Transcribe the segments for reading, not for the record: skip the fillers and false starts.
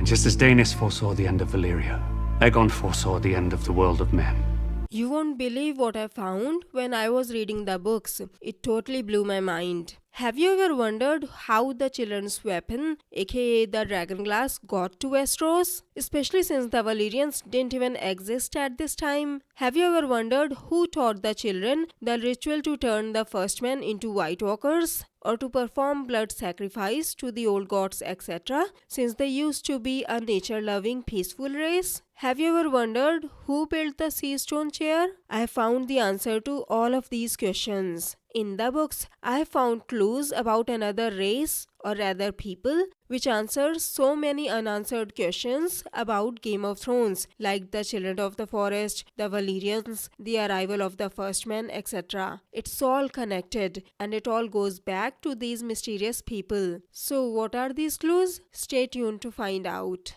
Just as Daenerys foresaw the end of Valyria, Aegon foresaw the end of the world of men. You won't believe what I found when I was reading the books. It totally blew my mind. Have you ever wondered how the children's weapon, aka the dragon glass, got to Westeros? Especially since the Valyrians didn't even exist at this time. Have you ever wondered who taught the children the ritual to turn the first men into White Walkers? Or to perform blood sacrifice to the old gods, etc., since they used to be a nature-loving, peaceful race? Have you ever wondered who built the sea stone chair? I have found the answer to all of these questions. In the books, I have found clues about another race, or rather people, which answers so many unanswered questions about Game of Thrones, like the Children of the Forest, the Valyrians, the arrival of the First Men, etc. It's all connected, and it all goes back to these mysterious people. So what are these clues? Stay tuned to find out.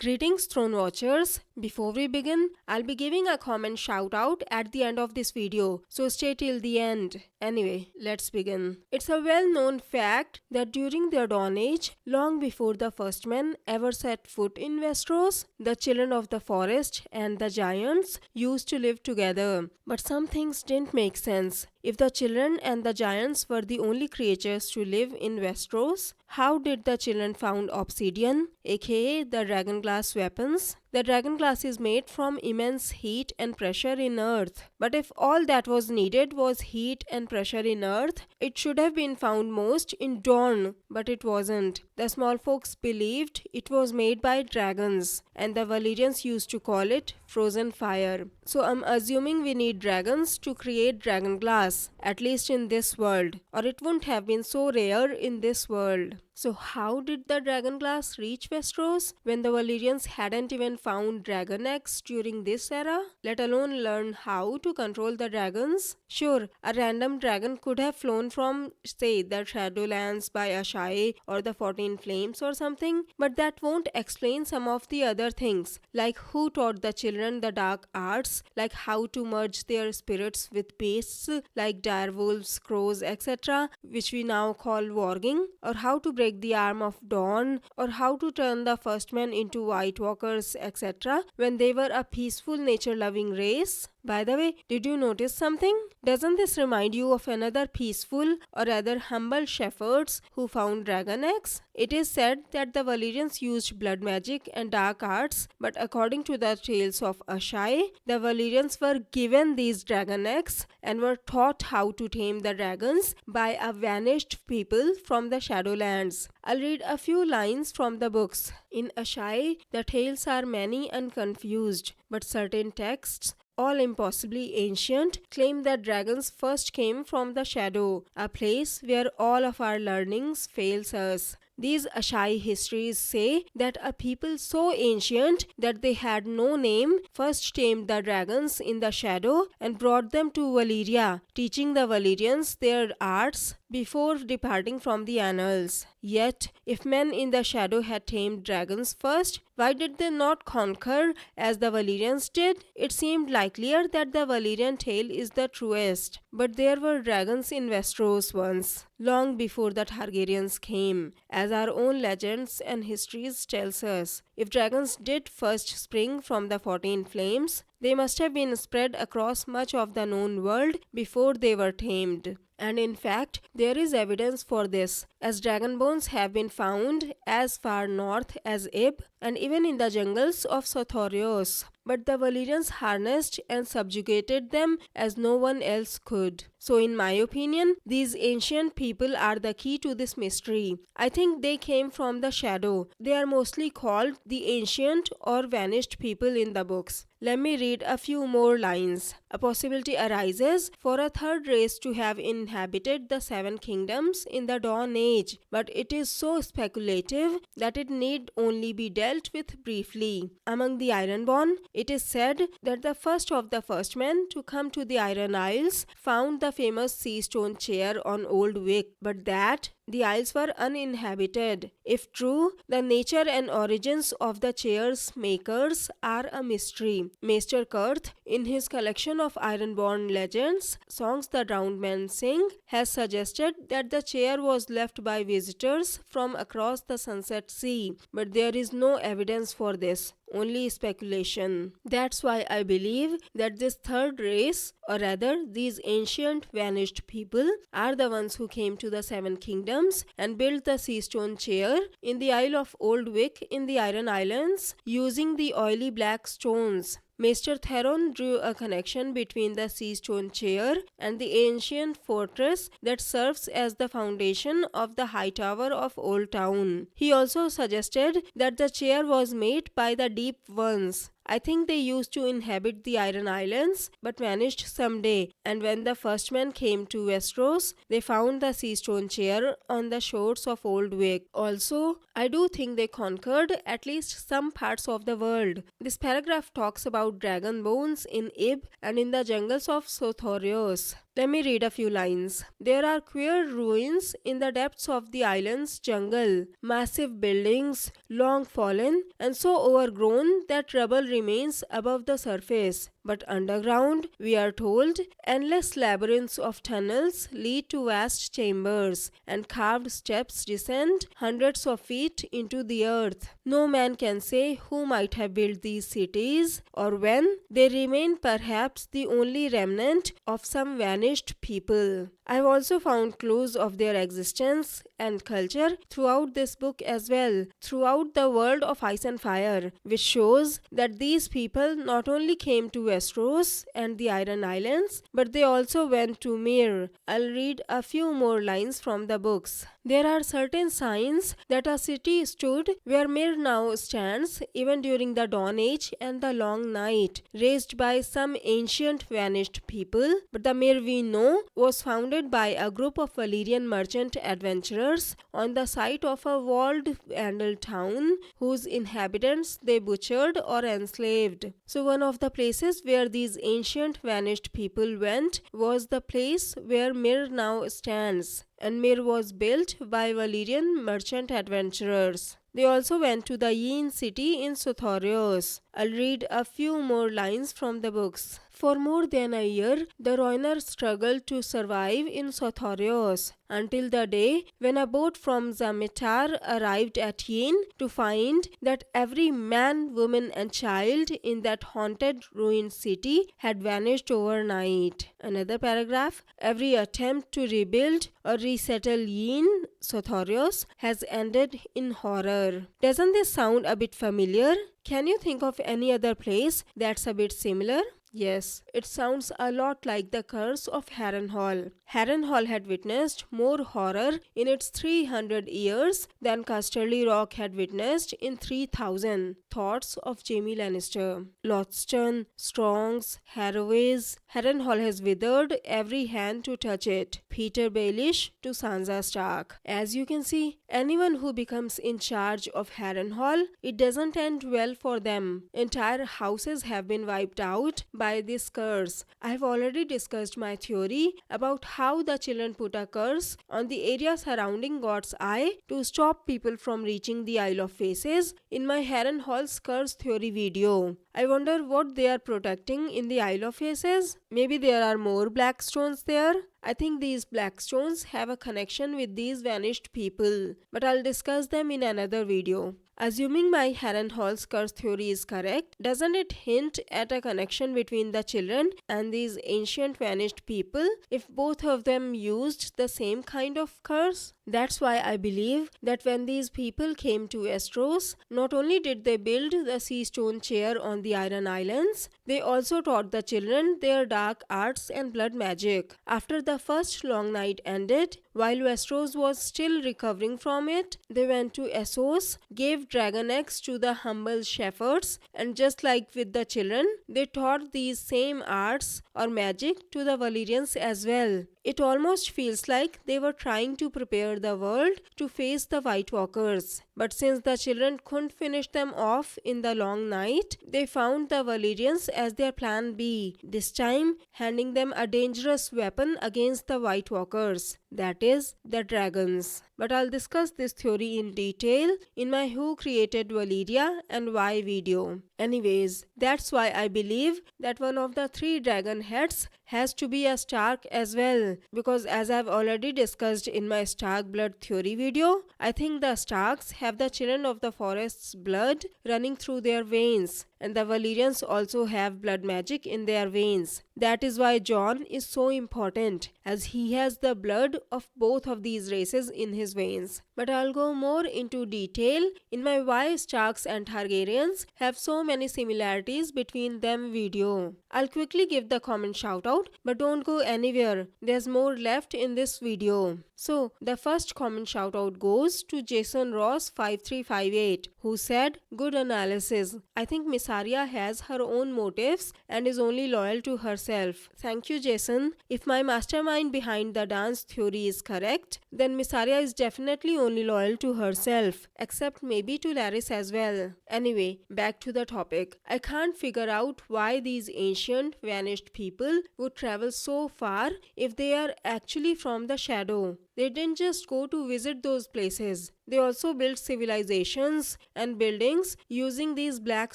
Greetings, Throne Watchers. Before we begin, I'll be giving a comment shout out at the end of this video, so stay till the end. Anyway, let's begin. It's a well-known fact that during their Dawn Age, long before the first men ever set foot in Westeros, the children of the forest and the giants used to live together. But some things didn't make sense. If the children and the giants were the only creatures to live in Westeros, how did the children found obsidian, aka the dragon glass weapons? The dragon glass is made from immense heat and pressure in earth. But if all that was needed was heat and pressure in earth, it should have been found most in Dorne, but it wasn't. The small folks believed it was made by dragons, and the Valyrians used to call it frozen fire. So I'm assuming we need dragons to create dragon glass, at least in this world, or it wouldn't have been so rare in this world. So how did the dragon glass reach Westeros when the Valyrians hadn't even found dragon eggs during this era, let alone learn how to control the dragons? Sure, a random dragon could have flown from, say, the Shadowlands by Ashai or the 14 Flames or something, but that won't explain some of the other things, like who taught the children the dark arts, like how to merge their spirits with beasts like direwolves, crows, etc., which we now call warging, or how to break the arm of Dawn, or how to turn the first men into White Walkers, etc., when they were a peaceful, nature-loving race. By the way, did you notice something? Doesn't this remind you of another peaceful or rather humble shepherds who found dragon eggs? It is said that the Valyrians used blood magic and dark arts, but according to the tales of Ashai, the Valyrians were given these dragon eggs and were taught how to tame the dragons by a vanished people from the Shadowlands. I'll read a few lines from the books. In Ashai, the tales are many and confused, but certain texts, all impossibly ancient, claim that dragons first came from the shadow, a place where all of our learnings fails us. These Ashai histories say that a people so ancient that they had no name first tamed the dragons in the shadow and brought them to Valyria, teaching the Valyrians their arts before departing from the annals. Yet, if men in the shadow had tamed dragons first, why did they not conquer as the Valyrians did? It seemed likelier that the Valyrian tale is the truest. But there were dragons in Westeros once, long before the Targaryens came, as our own legends and histories tells us. If dragons did first spring from the 14 Flames, they must have been spread across much of the known world before they were tamed. And in fact, there is evidence for this, as dragon bones have been found as far north as Ib and even in the jungles of Sothorios. But the Valyrians harnessed and subjugated them as no one else could. So in my opinion, these ancient people are the key to this mystery. I think they came from the shadow. They are mostly called the ancient or vanished people in the books. Let me read a few more lines. A possibility arises for a third race to have inhabited the 7 kingdoms in the Dawn Age, but it is so speculative that it need only be death dealt with briefly. Among the Ironborn, it is said that the first of the first men to come to the Iron Isles found the famous sea stone chair on Old Wick, but that the isles were uninhabited. If true, the nature and origins of the chair's makers are a mystery. Maester Kurth, in his collection of Ironborn legends, Songs the Drowned Men Sing, has suggested that the chair was left by visitors from across the Sunset Sea, but there is no evidence for this. Only speculation. That's why I believe that this third race, or rather these ancient vanished people, are the ones who came to the Seven Kingdoms and built the sea stone chair in the Isle of Old Wick in the Iron Islands using the oily black stones. Maester Theron drew a connection between the sea stone chair and the ancient fortress that serves as the foundation of the High Tower of Old Town. He also suggested that the chair was made by the Deep Ones. I think they used to inhabit the Iron Islands but vanished someday, and when the first men came to Westeros, they found the sea stone chair on the shores of Old Wick. Also, I do think they conquered at least some parts of the world. This paragraph talks about dragon bones in Ib and in the jungles of Sothorios. Let me read a few lines. There are queer ruins in the depths of the island's jungle, massive buildings, long fallen and so overgrown that rubble remains above the surface. But underground, we are told, endless labyrinths of tunnels lead to vast chambers, and carved steps descend hundreds of feet into the earth. No man can say who might have built these cities, or when. They remain perhaps the only remnant of some vanished people. I have also found clues of their existence and culture throughout this book as well, throughout the world of Ice and Fire, which shows that these people not only came to Westeros and the Iron Islands, but they also went to Myr. I'll read a few more lines from the books. There are certain signs that a city stood where Myr now stands, even during the Dawn Age and the Long Night, raised by some ancient vanished people, but the Myr we know was founded by a group of Valyrian merchant adventurers on the site of a walled Vandal town whose inhabitants they butchered or enslaved. So one of the places where these ancient vanished people went was the place where Myr now stands, and Myr was built by Valyrian merchant adventurers. They also went to the Yin city in Sothorios. I'll read a few more lines from the books. For more than a year, the Roiner struggled to survive in Sothorios until the day when a boat from Zamitar arrived at Yin to find that every man, woman and child in that haunted ruined city had vanished overnight. Another paragraph. Every attempt to rebuild or resettle Yin, Sothorios, has ended in horror. Doesn't this sound a bit familiar? Can you think of any other place that's a bit similar? Yes, it sounds a lot like the curse of Haren Hall. Haren Hall had witnessed more horror in its 300 years than Casterly Rock had witnessed in 3000. Thoughts of Jaime Lannister. Lothston, Strongs, Harroways. Haren Hall has withered every hand to touch it. Peter Baelish to Sansa Stark. As you can see, anyone who becomes in charge of Haren Hall, it doesn't end well for them. Entire houses have been wiped out by this curse. I have already discussed my theory about how the children put a curse on the area surrounding God's Eye to stop people from reaching the Isle of Faces in my Haren Hall's curse theory video. I wonder what they are protecting in the Isle of Faces. Maybe there are more black stones there. I think these black stones have a connection with these vanished people, but I'll discuss them in another video. Assuming my Haren Hall's curse theory is correct, doesn't it hint at a connection between the children and these ancient vanished people if both of them used the same kind of curse? That's why I believe that when these people came to Westeros, not only did they build the sea stone chair on the Iron Islands, they also taught the children their dark arts and blood magic. After the first long night ended, while Westeros was still recovering from it, they went to Essos, gave dragon eggs to the humble shepherds, and just like with the children, they taught these same arts or magic to the Valyrians as well. It almost feels like they were trying to prepare the world to face the White Walkers. But since the children couldn't finish them off in the long night, they found the Valyrians as their plan B, this time handing them a dangerous weapon against the White Walkers, that is, the dragons. But I'll discuss this theory in detail in my Who Created Valyria and Why video. Anyways, that's why I believe that one of the 3 dragon heads has to be a Stark as well, because as I've already discussed in my Stark blood theory video, I think the Starks have the children of the forest's blood running through their veins, and the Valyrians also have blood magic in their veins. That is why Jon is so important, as he has the blood of both of these races in his veins. But I'll go more into detail in my Why Starks and Targaryens have so many similarities between them video. I'll quickly give the comment shout out, but don't go anywhere, there's more left in this video. So, the first comment shout out goes to Jason Ross 5358, who said, "Good analysis. I think Missaria has her own motives and is only loyal to herself." Thank you, Jason. If my mastermind behind the dance theory is correct, then Missaria is definitely only loyal to herself, except maybe to Larys as well. Anyway, back to the topic. I can't figure out why these ancient, vanished people would travel so far if they are actually from the shadow. They didn't just go to visit those places. They also built civilizations and buildings using these black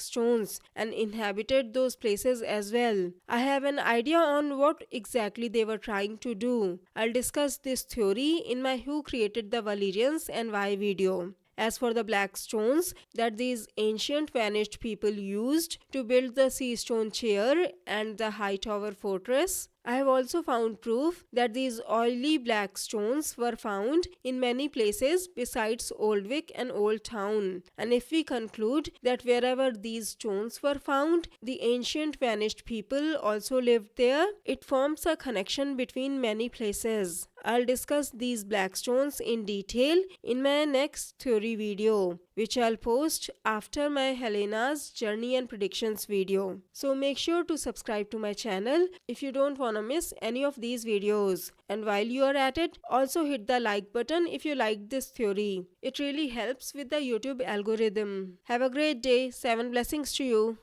stones and inhabited those places as well. I have an idea on what exactly they were trying to do. I'll discuss this theory in my Who Created the Valyrians and Why video. As for the black stones that these ancient vanished people used to build the sea stone chair and the high tower fortress, I have also found proof that these oily black stones were found in many places besides Oldwick and Old Town. And if we conclude that wherever these stones were found, the ancient vanished people also lived there, it forms a connection between many places. I'll discuss these black stones in detail in my next theory video, which I'll post after my Helena's journey and predictions video. So make sure to subscribe to my channel if you don't wanna miss any of these videos. And while you are at it, also hit the like button if you liked this theory. It really helps with the YouTube algorithm. Have a great day. 7 blessings to you.